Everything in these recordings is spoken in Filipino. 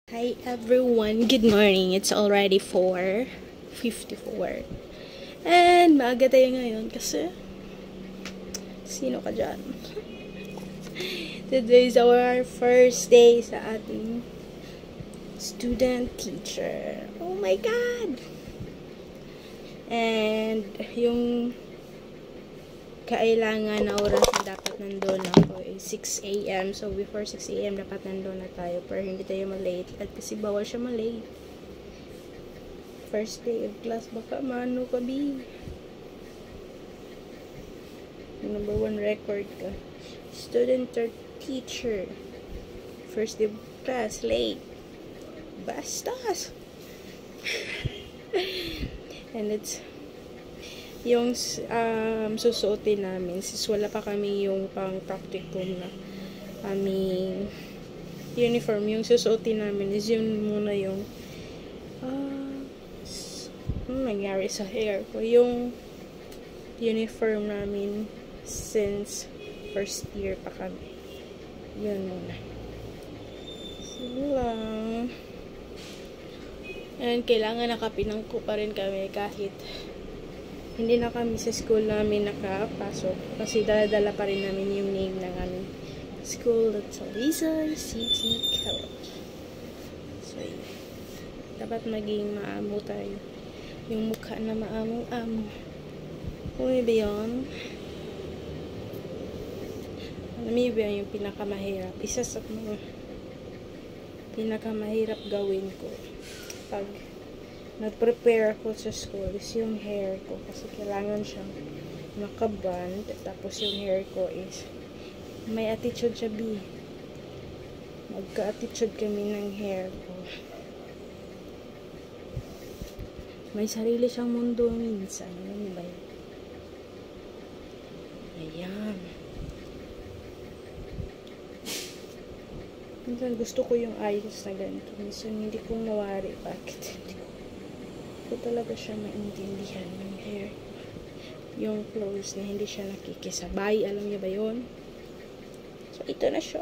Hi everyone, good morning. It's already 4:54. And maaga tayo ngayon kasi sino ka dyan? Today is our first day sa ating student teacher. Oh my god! And yung kailangan na oras na dapat nandun ako is 6 a.m. So, before 6 a.m. dapat nandun na tayo. Pero hindi tayo malate. At kasi bawal siya malate. First day of class, baka maano ka, B. Number 1 record ka. Student or teacher. First day of class, late. Bastos! And it's yung susuotin namin sis wala pa kami yung pang practicum na aming uniform. Yung susuotin namin is yun muna yung nangyari sa hair ko, yung uniform namin since first year pa kami. Yun muna. So lang, and kailangan nakapinangko pa rin kami kahit hindi na kami sa school namin nakapasok kasi dala pa rin namin yung name ng aming school at Alizay City College. So, dapat maging maamo tayo. Yung mukha na maamong-amo. Uy, ba yun? Alam mo ba yung pinakamahirap? Isa sa mga pinakamahirap gawin ko pag nag-prepare ako sa school is yung hair ko kasi kailangan siyang nakaband, tapos yung hair ko is may attitude siya, B. Magka-attitude kami ng hair ko. May sarili siyang mundo minsan. Ano ba yun? Ayan. Minsan gusto ko yung ayos na ganito. Minsan hindi ko mawari. Bakit hindi ko talaga siya maintindihan yung hair, yung clothes na hindi siya nakikisabay. Alam niyo ba yun? So ito na siya.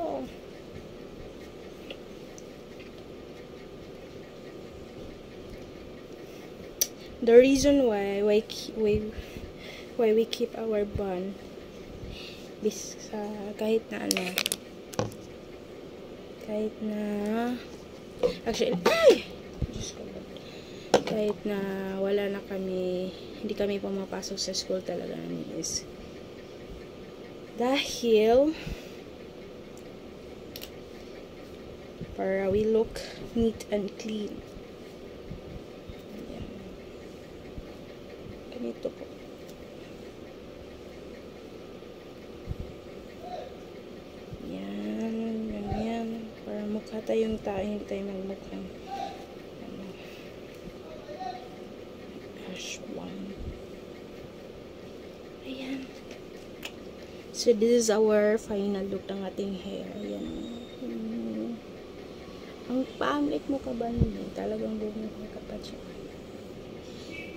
The reason why we keep our bond is kahit na actually kahit na wala na kami, hindi kami pumapasok sa school talaga namin is dahil para we look neat and clean. Ayan. Ganito po. Yan. Para mukha tayong tayo magmukhang ayan. So this is our final look ng ating hair. Ayan. Ang pangit mo ka ba niyo? Talagang bumukha ka pa siya.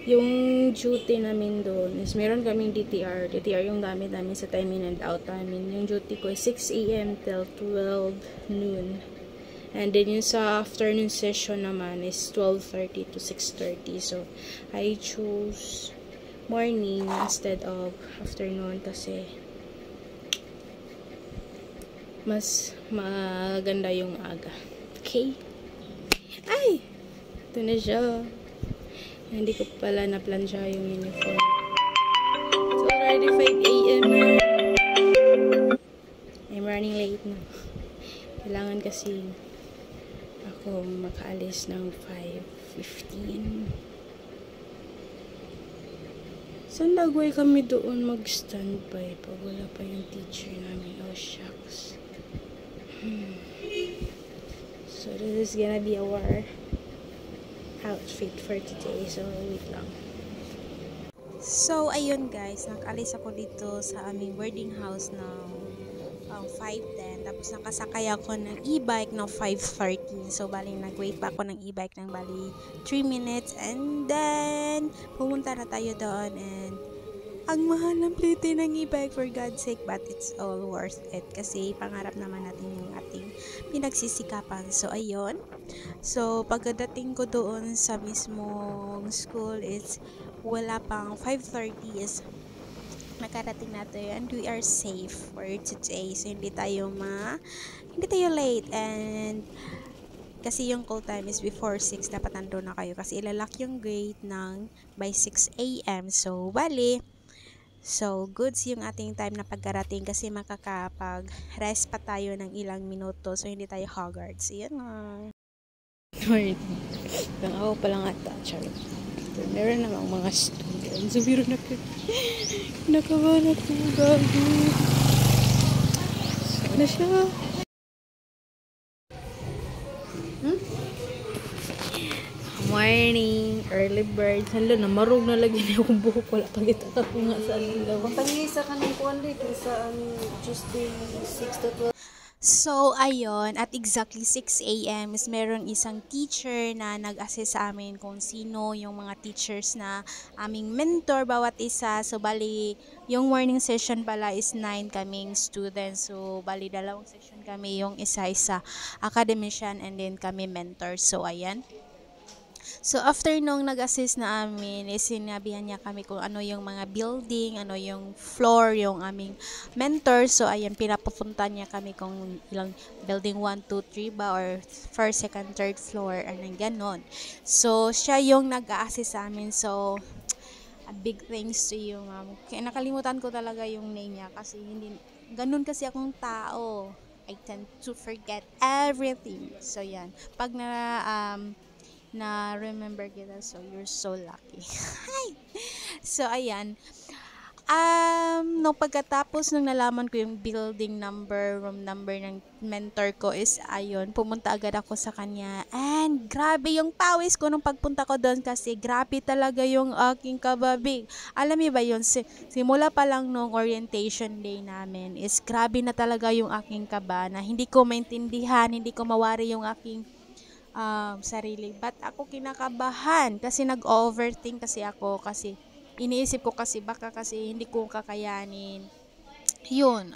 Yung duty namin doon is meron kaming DTR. DTR yung gamit namin sa time in and out namin. Yung duty ko is 6 a.m. till 12 noon. And then yung sa afternoon session naman is 12:30 to 6:30. So I chose morning instead of afternoon kasi mas maganda yung aga. Okay? Ay! Ito na siya. Hindi ko pala na-plansya yung uniform. It's already 5 a.m. I'm running late na. Kailangan kasi ako makaalis ng 5:15. Saan lagway kami doon mag-standby pag wala pa yung teacher namin? Oh, shucks. So, this is gonna be our outfit for today. So, wait lang. So, ayun guys. Nakalis ako dito sa aming boarding house ng 5:10. Tapos, nakasakay ako ng e-bike ng 5:30. So, bali, nag-wait pa ako ng e-bike ng bali 3 minutes. And then, pumunta na tayo doon and Ang mahal ng plite ng e-bike, for God's sake, but it's all worth it kasi pangarap naman natin yung ating pinagsisikapan. So, ayun. So, pagdating ko doon sa mismong school, it's wala pang 5:30 is nakarating natin and we are safe for today. So, hindi tayo late and kasi yung call time is before 6, dapat nandun na kayo kasi ilalak yung gate ng by 6 a.m. So, goods yung ating time na pagkarating kasi makakapag-rest pa tayo ng ilang minuto. So, hindi tayo haggard. So, yun nga. Wait. Ako pa lang ata. Charot. Meron namang mga students. So, meron nakabanat ko. Gabi. Sana siya. Morning, early bird. Hala, namarog na lagi na akong buhok. Wala pagkita ka po nga sa alila. Pangisa ka ng kuwan dito sa Tuesday 6 to 12. So, ayun, at exactly 6 a.m. is meron isang teacher na nag-assist sa amin kung sino yung mga teachers na aming mentor bawat isa. So, bali, yung morning session pala is 9 kaming students. So, bali, 2 session kami. Yung isa academician and then kami mentors. So, ayan. So, after nung nag-assist na amin, sinabihan niya kami kung ano yung mga building, ano yung floor, yung aming mentor. So, ayan, pinapapunta niya kami kung ilang building 1, 2, 3 ba, or first, second, third floor, anong ganon. So, siya yung nag-assist sa amin. So, a big thanks to you, ma'am. Kaya nakalimutan ko talaga yung name niya kasi ganun kasi akong tao. I tend to forget everything. So, yan. Pag na remember kita, so you're so lucky. So, ayan. Nung pagkatapos nung nalaman ko yung building number, room number ng mentor ko is, ayun, pumunta agad ako sa kanya. And grabe yung pawis ko nung pagpunta ko doon kasi grabe talaga yung aking kababig. Alam niyo ba yun, simula pa lang nung orientation day namin is grabe na talaga yung aking kaba na hindi ko maintindihan, hindi ko mawari yung aking sarili. But ako kinakabahan kasi nag-overthink kasi ako kasi iniisip ko kasi baka kasi hindi ko kakayanin. Yun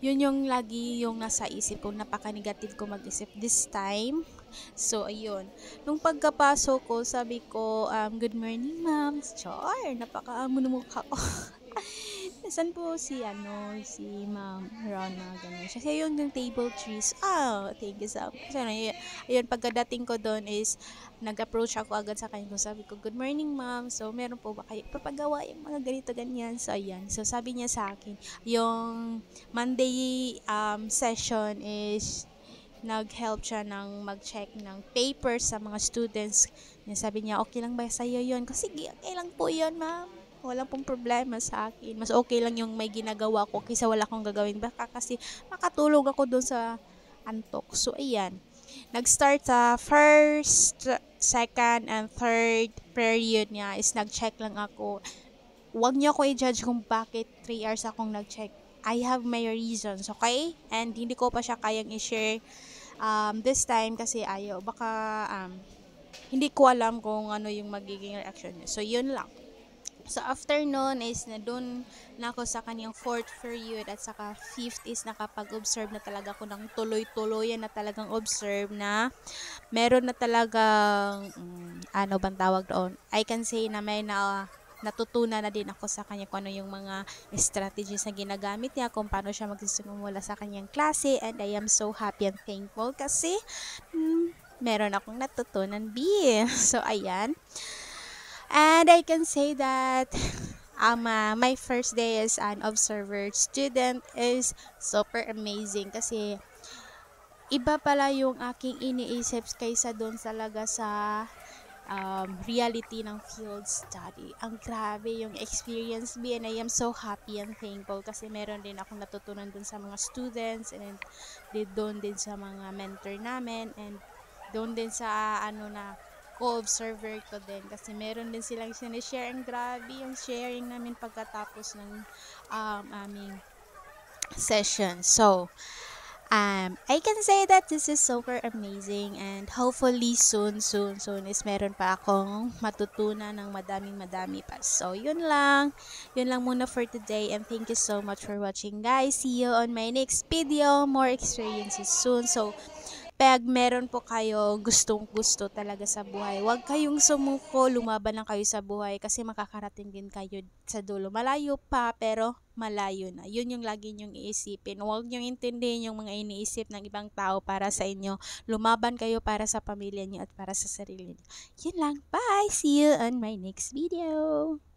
yung lagi yung nasa isip ko, napaka-negative ko mag-isip this time. So, ayun. Nung pagkapasok ko, sabi ko, good morning, ma'am. Char, napaka-amo ng mukha ko. Nasaan po si Ma'am Rona, ganun. Siya yung table trees. Thank you so much. Ayun, pagkadating ko doon is, nag-approach ako agad sa kanya. Sabi ko, good morning, ma'am. So, meron po ba kayo papagawa yung mga ganito, ganyan? So, ayan. So, sabi niya sa akin, yung Monday session is, nag-help siya ng mag-check ng papers sa mga students. Sabi niya, okay lang ba sa'yo yun? Kasi, okay lang po yun, ma'am. Walang pong problema sa akin. Mas okay lang yung may ginagawa ko kaysa wala akong gagawin. Baka kasi makatulog ako doon sa antok. So, ayan. Nag-start sa first, second, and third period niya is nag-check lang ako. Huwag niyo ako i-judge kung bakit 3 hours akong nag-check. I have my reasons, okay? And hindi ko pa siya kayang i-share this time kasi baka hindi ko alam kung ano yung magiging reaction niya. So, yun lang. So, after nun is na doon na ako sa kanyang 4th period at saka 5th is nakapag-observe na talaga ako ng tuloy-tuloyan na talagang observe na meron na talagang ano bang tawag doon? I can say na may natutunan na din ako sa kanya kung ano yung mga strategies na ginagamit niya, kung paano siya magsisimula sa kanyang klase, and I am so happy and thankful kasi meron akong natutunan, B. So, ayan. And I can say that my first day as an observer student is super amazing kasi iba pala yung aking iniisip kaysa doon talaga sa reality ng field study. Ang grabe yung experience B, and I am so happy and thankful kasi meron din akong natutunan dun sa mga students and doon din sa mga mentor namin and doon din sa co-observer ko din kasi meron din silang sinishare. Ang grabe yung sharing namin pagkatapos ng aming session. So, I can say that this is super amazing and hopefully soon is meron pa akong matutunan ng madami pa. So, yun lang. Yun lang muna for today and thank you so much for watching guys. See you on my next video. More experiences soon. So, pag meron po kayo gustong-gusto talaga sa buhay, huwag kayong sumuko, lumaban lang kayo sa buhay kasi makakarating din kayo sa dulo. Malayo pa, pero malayo na. Yun yung lagi nyong iisipin. Huwag nyong intindihin yung mga iniisip ng ibang tao para sa inyo. Lumaban kayo para sa pamilya niyo at para sa sarili niyo. Yun lang. Bye! See you on my next video!